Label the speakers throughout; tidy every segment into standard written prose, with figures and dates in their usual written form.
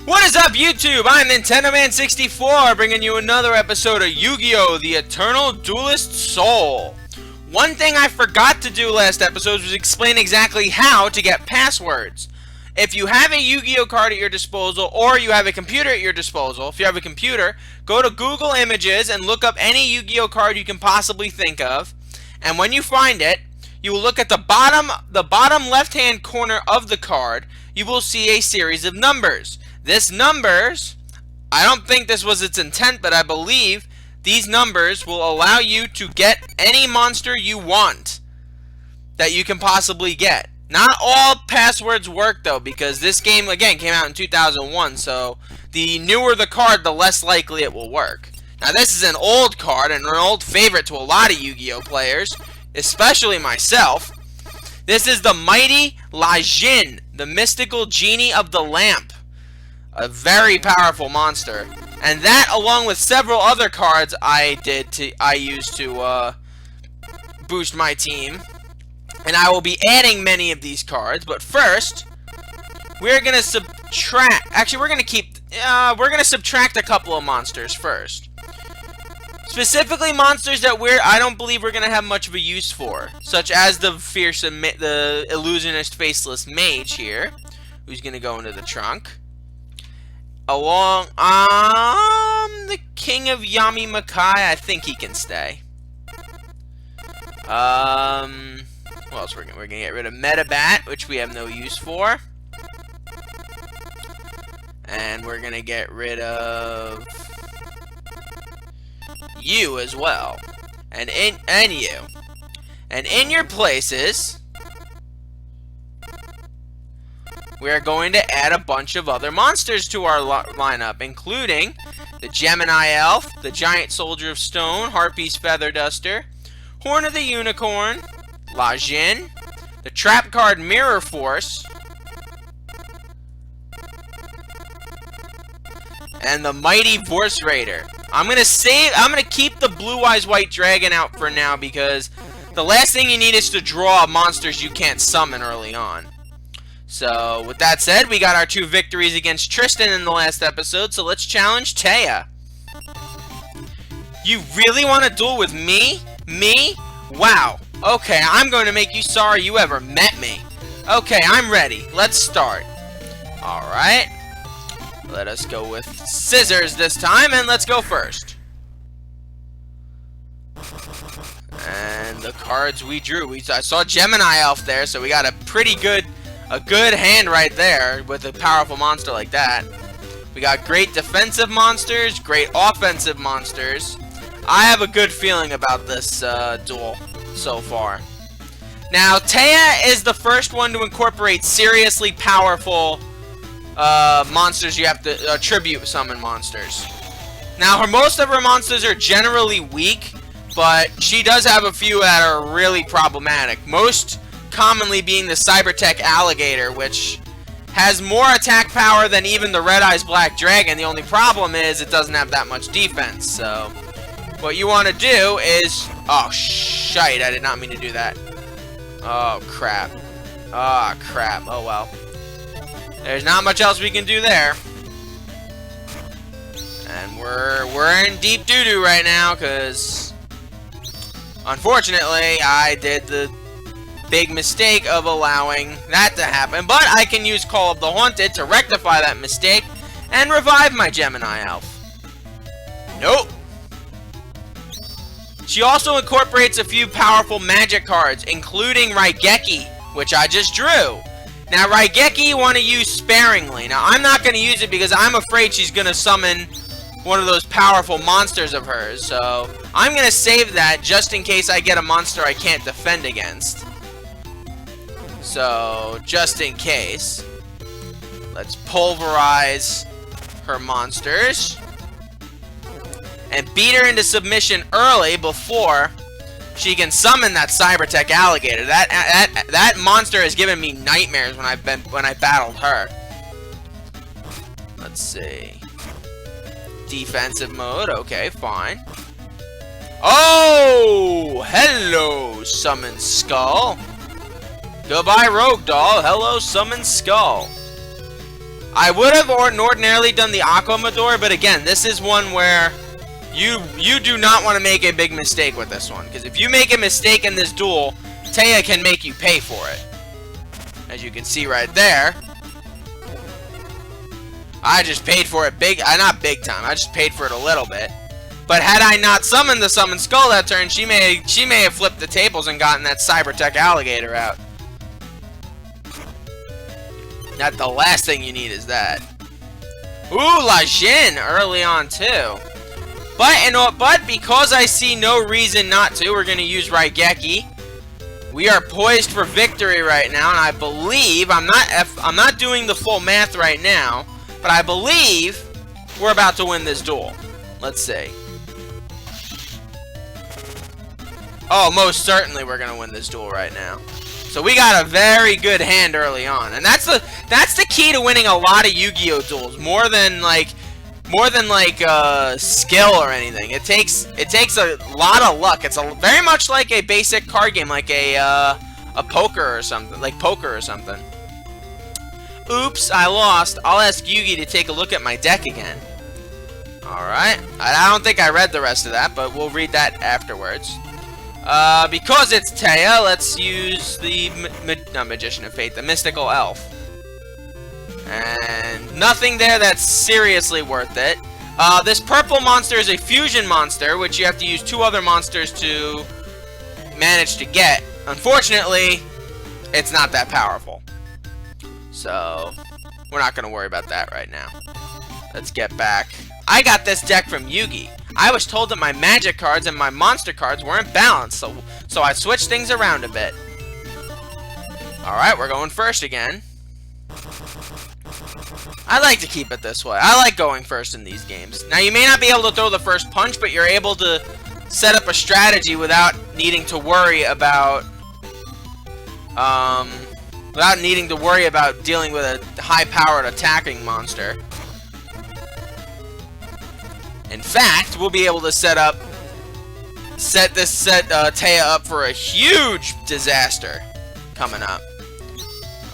Speaker 1: What is up, YouTube? I'm Nintendo Man 64, bringing you another episode of Yu-Gi-Oh! The Eternal Duelist Soul. One thing I forgot to do last episode was explain exactly how to get passwords. If you have a Yu-Gi-Oh! Card at your disposal, or you have a computer at your disposal, if you have a computer, go to Google Images and look up any Yu-Gi-Oh! Card you can possibly think of. And when you find it, you will look at the bottom left-hand corner of the card. You will see a series of numbers. This numbers, I don't think this was its intent, but I believe these numbers will allow you to get any monster you want that you can possibly get. Not all passwords work though, because this game again came out in 2001, so the newer the card, the less likely it will work. Now this is an old card and an old favorite to a lot of Yu-Gi-Oh players, especially myself. This is the Mighty Lajin, the mystical genie of the lamp. A very powerful monster, and that, along with several other cards I used to boost my team, and I will be adding many of these cards. But first, we're gonna subtract. Actually, we're gonna subtract a couple of monsters first. Specifically, monsters that I don't believe we're gonna have much of a use for, such as the illusionist faceless mage here, who's gonna go into the trunk. The King of Yami Makai, I think he can stay. What else we're gonna get rid of Metabat, which we have no use for. And we're gonna get rid of you as well. And you. And in your places, we are going to add a bunch of other monsters to our lineup, including the Gemini Elf, the Giant Soldier of Stone, Harpy's Feather Duster, Horn of the Unicorn, Lajin, the trap card Mirror Force, and the Mighty Vorse Raider. I'm gonna keep the Blue Eyes White Dragon out for now, because the last thing you need is to draw monsters you can't summon early on. So, with that said, we got our 2 victories against Tristan in the last episode, so let's challenge Taya. You really want to duel with me? Me? Wow. Okay, I'm going to make you sorry you ever met me. Okay, I'm ready. Let's start. Alright. Let us go with scissors this time, and let's go first. And the cards we drew. I saw Gemini Elf there, so we got a good hand right there with a powerful monster like that. We got great defensive monsters, great offensive monsters. I have a good feeling about this duel so far. Now, Taya is the first one to incorporate seriously powerful monsters. You have to tribute summon monsters. Now, most of her monsters are generally weak, but she does have a few that are really problematic. Most commonly being the Cybertech Alligator, which has more attack power than even the Red Eyes Black Dragon. The only problem is it doesn't have that much defense. So what you want to do is... Oh, shite, I did not mean to do that. Oh, crap. Oh, crap. Oh, well. There's not much else we can do there. And we're in deep doo-doo right now, because unfortunately, I did the big mistake of allowing that to happen, but I can use Call of the Haunted to rectify that mistake and revive my Gemini Elf. Nope. She also incorporates a few powerful magic cards, including Raigeki, which I just drew. Now, Raigeki you want to use sparingly. Now, I'm not going to use it because I'm afraid she's going to summon one of those powerful monsters of hers, so I'm going to save that just in case I get a monster I can't defend against. So, just in case, let's pulverize her monsters and beat her into submission early before she can summon that Cybertech Alligator. That monster has given me nightmares when I battled her. Let's see. Defensive mode. Okay, fine. Oh, hello, Summon Skull. Goodbye, Rogue Doll. Hello, Summon Skull. I would have ordinarily done the Aquamador, but again, this is one where you do not want to make a big mistake with this one, because if you make a mistake in this duel, Taya can make you pay for it. As you can see right there, I just paid for it not big time. I just paid for it a little bit. But had I not summoned the Summon Skull that turn, she may have flipped the tables and gotten that Cybertech Alligator out. Not the last thing you need is that. Ooh, La Jin early on too. But because I see no reason not to, we're gonna use Raigeki. We are poised for victory right now, and I believe I'm not doing the full math right now, but I believe we're about to win this duel. Let's see. Oh, most certainly we're gonna win this duel right now. So we got a very good hand early on, and that's the key to winning a lot of Yu-Gi-Oh duels. More than like skill or anything. It takes a lot of luck. It's very much like a basic card game, like a poker or something, Oops, I lost. I'll ask Yugi to take a look at my deck again. Alright. I don't think I read the rest of that, but we'll read that afterwards. Because it's Taya, let's use the Magician of Fate, the Mystical Elf. And nothing there that's seriously worth it. This purple monster is a fusion monster, which you have to use 2 other monsters to manage to get. Unfortunately, it's not that powerful. So, we're not going to worry about that right now. Let's get back. I got this deck from Yugi. I was told that my magic cards and my monster cards weren't balanced, so I switched things around a bit. Alright, we're going first again. I like to keep it this way. I like going first in these games. Now, you may not be able to throw the first punch, but you're able to set up a strategy without needing to worry about dealing with a high-powered attacking monster. In fact, we'll be able to set Taya up for a huge disaster coming up.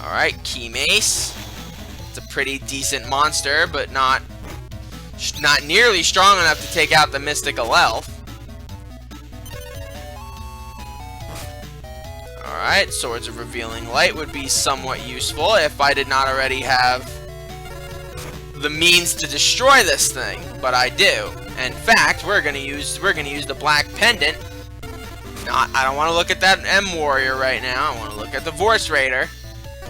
Speaker 1: Alright, Key Mace. It's a pretty decent monster, but not nearly strong enough to take out the Mystical Elf. Alright, Swords of Revealing Light would be somewhat useful if I did not already have the means to destroy this thing, but I do. In fact, we're gonna use the Black Pendant. I don't want to look at that M Warrior right now. I want to look at the Vorse Raider.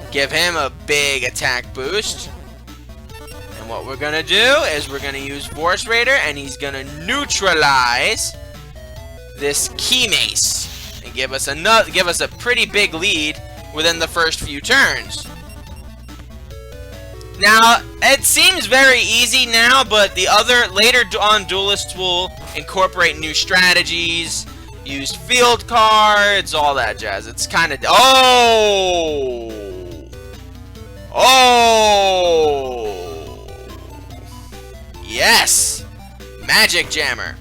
Speaker 1: Give him a big attack boost. And what we're gonna do is we're gonna use Vorse Raider, and he's gonna neutralize this Key Mace and give us a pretty big lead within the first few turns. Now, it seems very easy now, but later on duelists will incorporate new strategies, use field cards, all that jazz. It's kind of... Oh! Yes! Magic Jammer.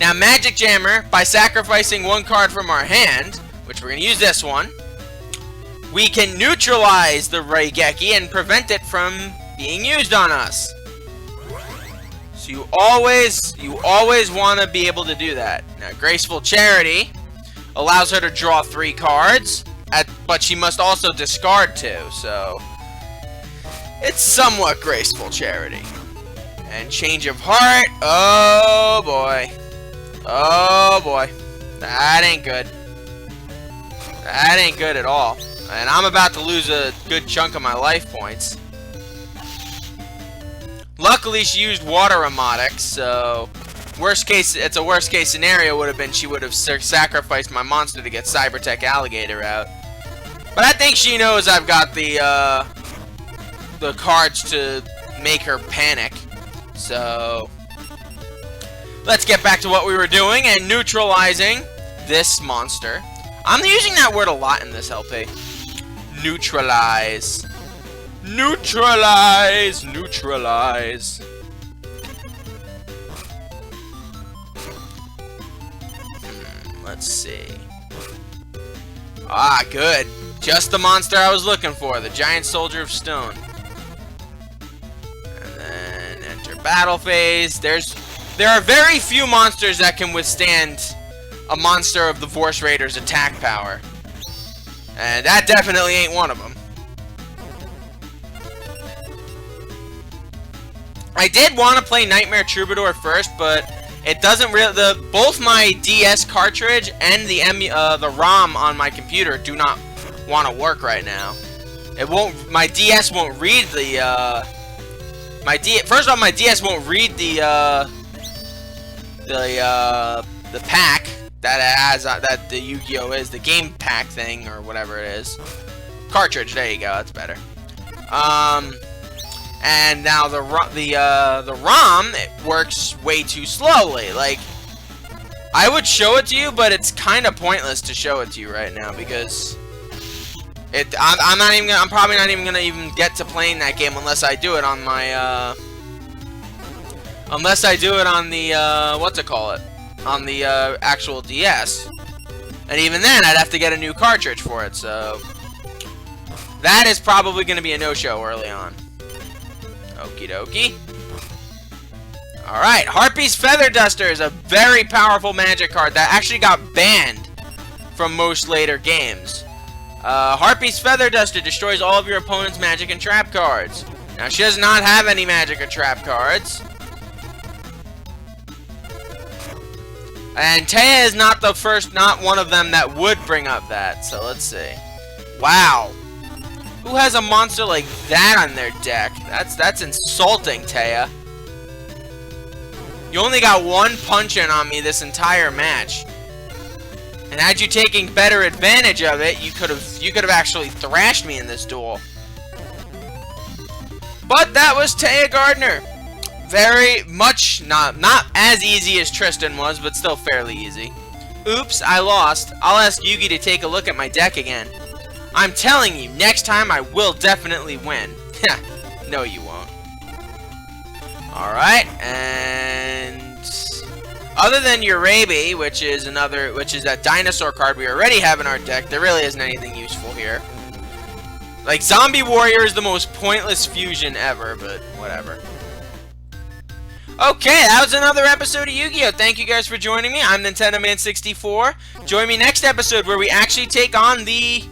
Speaker 1: Now, Magic Jammer, by sacrificing 1 card from our hand, which we're going to use this one, we can neutralize the Raigeki and prevent it from being used on us. So you always want to be able to do that. Now, Graceful Charity allows her to draw 3 cards, but she must also discard 2, so it's somewhat Graceful Charity. And Change of Heart, oh boy. Oh boy. That ain't good. That ain't good at all. And I'm about to lose a good chunk of my life points. Luckily, she used Water Emotics, so it's a worst case scenario would have been she would have sacrificed my monster to get Cybertech Alligator out. But I think she knows I've got the cards to make her panic. So let's get back to what we were doing and neutralizing this monster. I'm using that word a lot in this LP. Neutralize. Neutralize. Neutralize. Let's see. Ah, good. Just the monster I was looking for. The Giant Soldier of Stone. battle phase. There are very few monsters that can withstand a monster of the Vorse Raider's attack power. And that definitely ain't one of them. I did want to play Nightmare Troubadour first, but it doesn't really. Both my DS cartridge and the ROM on my computer do not want to work right now. It won't. My DS won't read the. First off, my DS won't read the pack that it has that the Yu-Gi-Oh is, the game pack thing or whatever it is. Cartridge. There you go. That's better. And now the ROM, it works way too slowly. Like, I would show it to you, but it's kind of pointless to show it to you right now because I'm probably not even gonna even get to playing that game unless I do it on my what's it call it, on the actual DS. And even then, I'd have to get a new cartridge for it. So that is probably gonna be a no-show early on. Okie dokie. Alright, Harpy's Feather Duster is a very powerful magic card that actually got banned from most later games. Harpy's Feather Duster destroys all of your opponent's magic and trap cards. Now, she does not have any magic or trap cards. And Taya is not one of them that would bring up that. So, let's see. Wow. Who has a monster like that on their deck? That's insulting, Taya. You only got one punch-in on me this entire match. And had you taken better advantage of it, you could have actually thrashed me in this duel. But that was Taya Gardner. Very much not as easy as Tristan was, but still fairly easy. Oops, I lost. I'll ask Yugi to take a look at my deck again. I'm telling you, next time I will definitely win. No, you won't. Alright, and other than Urabi, which is that dinosaur card we already have in our deck, there really isn't anything useful here. Like, Zombie Warrior is the most pointless fusion ever, but whatever. Okay, that was another episode of Yu-Gi-Oh! Thank you guys for joining me. I'm Nintendo Man 64. Join me next episode where we actually take on the...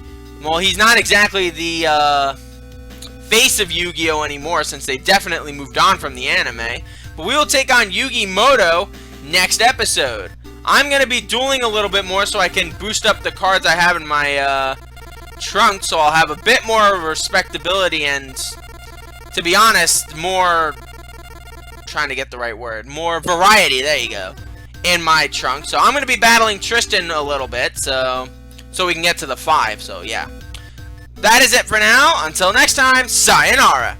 Speaker 1: Well, he's not exactly the face of Yu-Gi-Oh! Anymore, since they definitely moved on from the anime. But we will take on Yugi Moto next episode. I'm going to be dueling a little bit more so I can boost up the cards I have in my trunk, so I'll have a bit more respectability and, to be honest, more... trying to get the right word. More variety, there you go, in my trunk. So I'm going to be battling Tristan a little bit, so we can get to the 5, so yeah. That is it for now. Until next time, sayonara.